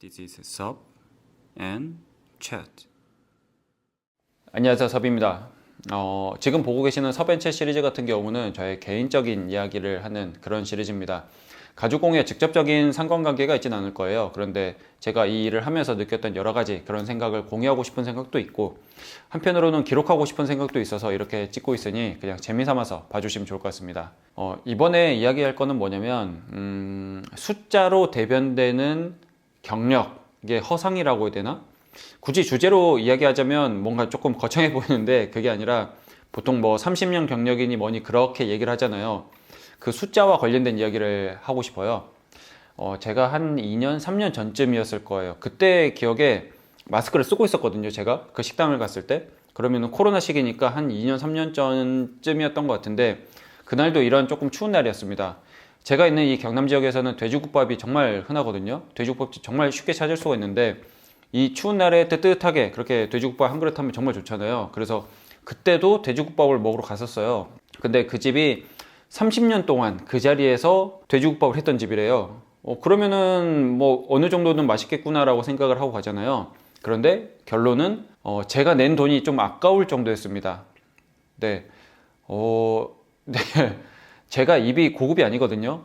This is Sub and Chat. 안녕하세요, 섭입니다. 지금 보고 계시는 섭앤챗 시리즈 같은 경우는 저의 개인적인 이야기를 하는 그런 시리즈입니다. 가족공유에 직접적인 상관관계가 있진 않을 거예요. 그런데 제가 이 일을 하면서 느꼈던 여러 가지 그런 생각을 공유하고 싶은 생각도 있고, 한편으로는 기록하고 싶은 생각도 있어서 이렇게 찍고 있으니 그냥 재미삼아서 봐주시면 좋을 것 같습니다. 이번에 이야기할 거는 뭐냐면 숫자로 대변되는 경력, 이게 허상이라고 해야 되나? 굳이 주제로 이야기하자면 뭔가 조금 거창해 보이는데 그게 아니라 보통 뭐 30년 경력이니 뭐니 그렇게 얘기를 하잖아요. 그 숫자와 관련된 이야기를 하고 싶어요. 제가 한 2년, 3년 전쯤이었을 거예요. 그때 기억에 마스크를 쓰고 있었거든요. 제가 그 식당을 갔을 때. 그러면은 코로나 시기니까 한 2년, 3년 전쯤이었던 것 같은데 그날도 이런 조금 추운 날이었습니다. 제가 있는 이 경남 지역에서는 돼지국밥이 정말 흔하거든요. 돼지국밥집 정말 쉽게 찾을 수가 있는데 이 추운 날에 뜨뜻하게 그렇게 돼지국밥 한 그릇 하면 정말 좋잖아요. 그래서 그때도 돼지국밥을 먹으러 갔었어요. 근데 그 집이 30년 동안 그 자리에서 돼지국밥을 했던 집이래요. 그러면은 뭐 어느 정도는 맛있겠구나라고 생각을 하고 가잖아요. 그런데 결론은 제가 낸 돈이 좀 아까울 정도였습니다. 네. 네. 제가 입이 고급이 아니거든요.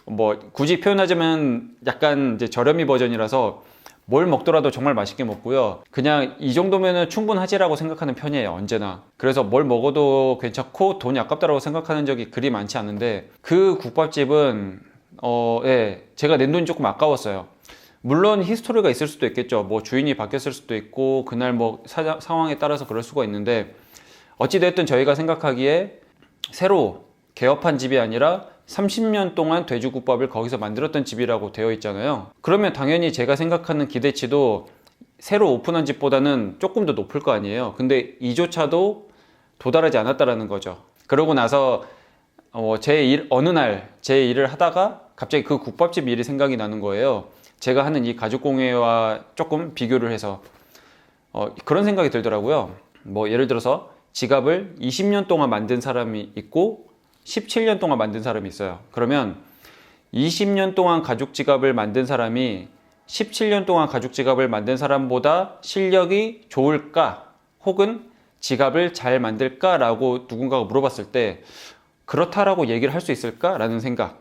뭐 굳이 표현하자면 약간 이제 저렴이 버전이라서 뭘 먹더라도 정말 맛있게 먹고요. 그냥 이 정도면은 충분하지라고 생각하는 편이에요, 언제나. 그래서 뭘 먹어도 괜찮고 돈이 아깝다라고 생각하는 적이 그리 많지 않은데 그 국밥집은 예, 제가 낸 돈이 조금 아까웠어요. 물론 히스토리가 있을 수도 있겠죠. 뭐 주인이 바뀌었을 수도 있고 그날 뭐 상황에 따라서 그럴 수가 있는데 어찌됐든 저희가 생각하기에 새로 개업한 집이 아니라 30년 동안 돼지국밥을 거기서 만들었던 집이라고 되어 있잖아요. 그러면 당연히 제가 생각하는 기대치도 새로 오픈한 집보다는 조금 더 높을 거 아니에요. 근데 이조차도 도달하지 않았다라는 거죠. 그러고 나서 어느 날 제 일을 하다가 갑자기 그 국밥집 일이 생각이 나는 거예요. 제가 하는 이 가족공예와 조금 비교를 해서 그런 생각이 들더라고요. 뭐 예를 들어서 지갑을 20년 동안 만든 사람이 있고 17년 동안 만든 사람이 있어요. 그러면 20년 동안 가죽 지갑을 만든 사람이 17년 동안 가죽 지갑을 만든 사람보다 실력이 좋을까? 혹은 지갑을 잘 만들까? 라고 누군가가 물어봤을 때 그렇다라고 얘기를 할 수 있을까? 라는 생각.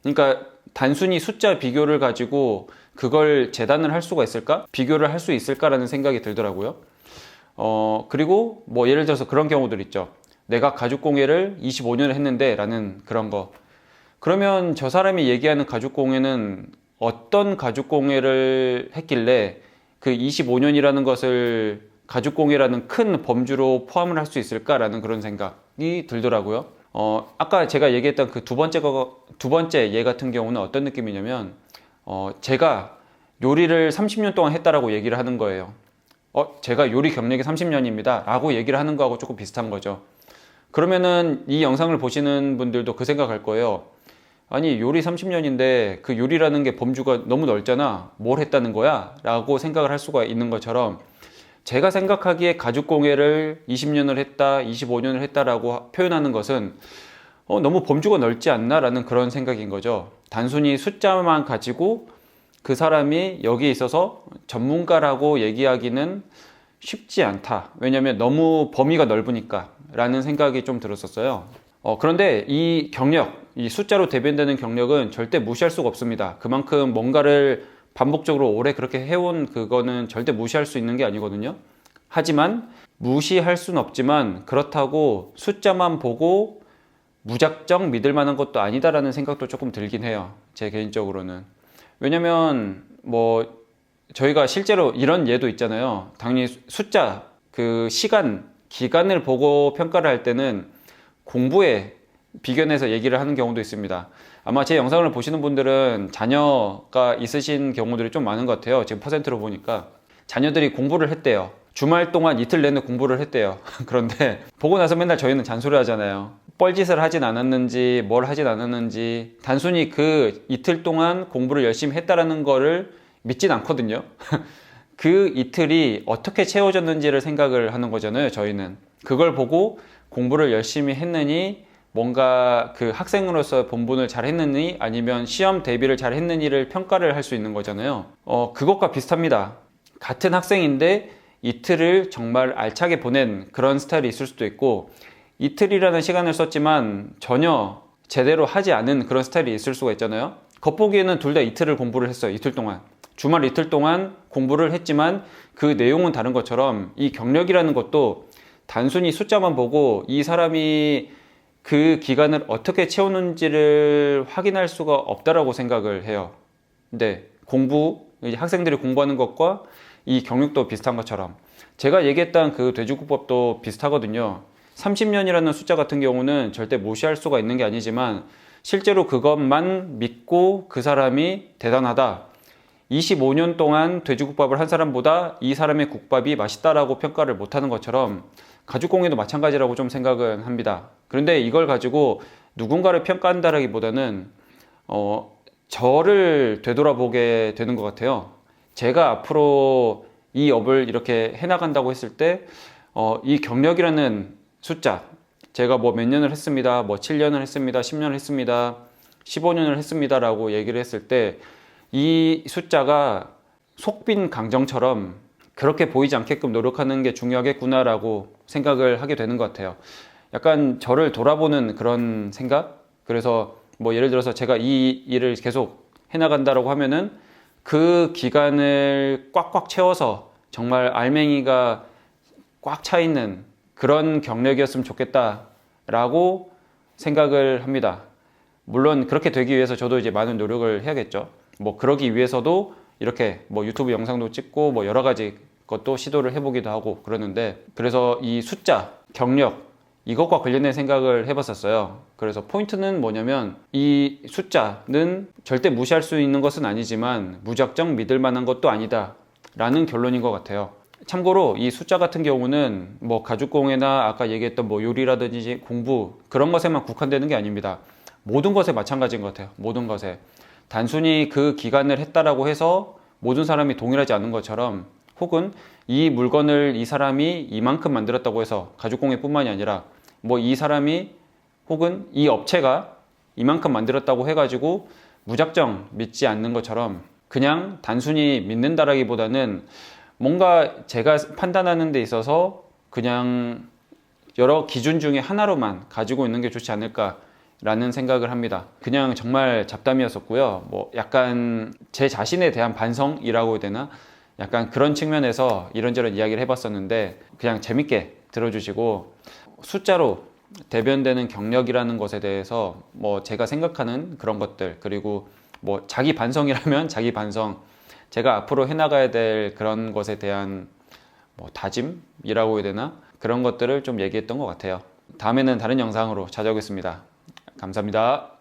그러니까 단순히 숫자 비교를 가지고 그걸 재단을 할 수가 있을까? 비교를 할 수 있을까라는 생각이 들더라고요. 그리고 뭐 예를 들어서 그런 경우들 있죠. 내가 가죽공예를 25년을 했는데 라는 그런 거. 그러면 저 사람이 얘기하는 가죽공예는 어떤 가죽공예를 했길래 그 25년이라는 것을 가죽공예라는 큰 범주로 포함을 할 수 있을까라는 그런 생각이 들더라고요. 아까 제가 얘기했던 그 두 번째 예 같은 경우는 어떤 느낌이냐면 제가 요리를 30년 동안 했다라고 얘기를 하는 거예요. 제가 요리 경력이 30년입니다 라고 얘기를 하는 거하고 조금 비슷한 거죠. 그러면은 이 영상을 보시는 분들도 그 생각할 거예요. 아니 요리 30년인데 그 요리라는 게 범주가 너무 넓잖아. 뭘 했다는 거야? 라고 생각을 할 수가 있는 것처럼 제가 생각하기에 가죽공예를 20년을 했다, 25년을 했다라고 표현하는 것은 너무 범주가 넓지 않나? 라는 그런 생각인 거죠. 단순히 숫자만 가지고 그 사람이 여기에 있어서 전문가라고 얘기하기는 쉽지 않다. 왜냐하면 너무 범위가 넓으니까 라는 생각이 좀 들었었어요. 그런데 이 경력, 이 숫자로 대변되는 경력은 절대 무시할 수가 없습니다. 그만큼 뭔가를 반복적으로 오래 그렇게 해온 그거는 절대 무시할 수 있는 게 아니거든요. 하지만 무시할 수는 없지만 그렇다고 숫자만 보고 무작정 믿을 만한 것도 아니다라는 생각도 조금 들긴 해요. 제 개인적으로는. 왜냐면 뭐 저희가 실제로 이런 예도 있잖아요. 당연히 숫자, 그 시간, 기간을 보고 평가를 할 때는 공부에 비견해서 얘기를 하는 경우도 있습니다. 아마 제 영상을 보시는 분들은 자녀가 있으신 경우들이 좀 많은 것 같아요. 지금 퍼센트로 보니까 자녀들이 공부를 했대요. 주말 동안 이틀 내내 공부를 했대요. 그런데 보고 나서 맨날 저희는 잔소리 하잖아요. 뻘짓을 하진 않았는지 뭘 하진 않았는지 단순히 그 이틀 동안 공부를 열심히 했다라는 거를 믿진 않거든요. 그 이틀이 어떻게 채워졌는지를 생각을 하는 거잖아요. 저희는 그걸 보고 공부를 열심히 했느니 뭔가 그 학생으로서 본분을 잘 했느니 아니면 시험 대비를 잘 했느니를 평가를 할 수 있는 거잖아요. 그것과 비슷합니다. 같은 학생인데 이틀을 정말 알차게 보낸 그런 스타일이 있을 수도 있고, 이틀이라는 시간을 썼지만 전혀 제대로 하지 않은 그런 스타일이 있을 수가 있잖아요. 겉보기에는 둘 다 이틀을 공부를 했어요. 이틀 동안. 주말 이틀 동안 공부를 했지만 그 내용은 다른 것처럼 이 경력이라는 것도 단순히 숫자만 보고 이 사람이 그 기간을 어떻게 채우는지를 확인할 수가 없다라고 생각을 해요. 근데 이제 학생들이 공부하는 것과 이 경력도 비슷한 것처럼 제가 얘기했던 그 돼지국밥도 비슷하거든요. 30년이라는 숫자 같은 경우는 절대 무시할 수가 있는 게 아니지만 실제로 그것만 믿고 그 사람이 대단하다, 25년 동안 돼지국밥을 한 사람보다 이 사람의 국밥이 맛있다라고 평가를 못하는 것처럼 가죽공예도 마찬가지라고 좀 생각은 합니다. 그런데 이걸 가지고 누군가를 평가한다라기보다는 저를 되돌아보게 되는 것 같아요. 제가 앞으로 이 업을 이렇게 해나간다고 했을 때 이 경력이라는 숫자, 제가 뭐 몇 년을 했습니다, 뭐 7년을 했습니다, 10년을 했습니다, 15년을 했습니다 라고 얘기를 했을 때 이 숫자가 속빈 강정처럼 그렇게 보이지 않게끔 노력하는 게 중요하겠구나라고 생각을 하게 되는 것 같아요. 약간 저를 돌아보는 그런 생각? 그래서 뭐 예를 들어서 제가 이 일을 계속 해나간다라고 하면은 그 기간을 꽉꽉 채워서 정말 알맹이가 꽉 차 있는 그런 경력이었으면 좋겠다라고 생각을 합니다. 물론 그렇게 되기 위해서 저도 이제 많은 노력을 해야겠죠. 뭐 그러기 위해서도 이렇게 뭐 유튜브 영상도 찍고 뭐 여러 가지 것도 시도를 해보기도 하고 그러는데, 그래서 이 숫자, 경력 이것과 관련된 생각을 해봤었어요. 그래서 포인트는 뭐냐면 이 숫자는 절대 무시할 수 있는 것은 아니지만 무작정 믿을 만한 것도 아니다 라는 결론인 것 같아요. 참고로 이 숫자 같은 경우는 뭐 가죽공예나 아까 얘기했던 뭐 요리라든지 공부 그런 것에만 국한되는 게 아닙니다. 모든 것에 마찬가지인 것 같아요. 모든 것에. 단순히 그 기간을 했다라고 해서 모든 사람이 동일하지 않은 것처럼, 혹은 이 물건을 이 사람이 이만큼 만들었다고 해서 가죽공예뿐만이 아니라 뭐 이 사람이 혹은 이 업체가 이만큼 만들었다고 해가지고 무작정 믿지 않는 것처럼 그냥 단순히 믿는다라기보다는 뭔가 제가 판단하는 데 있어서 그냥 여러 기준 중에 하나로만 가지고 있는 게 좋지 않을까 라는 생각을 합니다. 그냥 정말 잡담이었었고요. 뭐 약간 제 자신에 대한 반성이라고 해야 되나? 약간 그런 측면에서 이런저런 이야기를 해봤었는데 그냥 재밌게 들어주시고, 숫자로 대변되는 경력이라는 것에 대해서 뭐 제가 생각하는 그런 것들, 그리고 뭐 자기 반성이라면 자기 반성, 제가 앞으로 해나가야 될 그런 것에 대한 뭐 다짐이라고 해야 되나? 그런 것들을 좀 얘기했던 것 같아요. 다음에는 다른 영상으로 찾아오겠습니다. 감사합니다.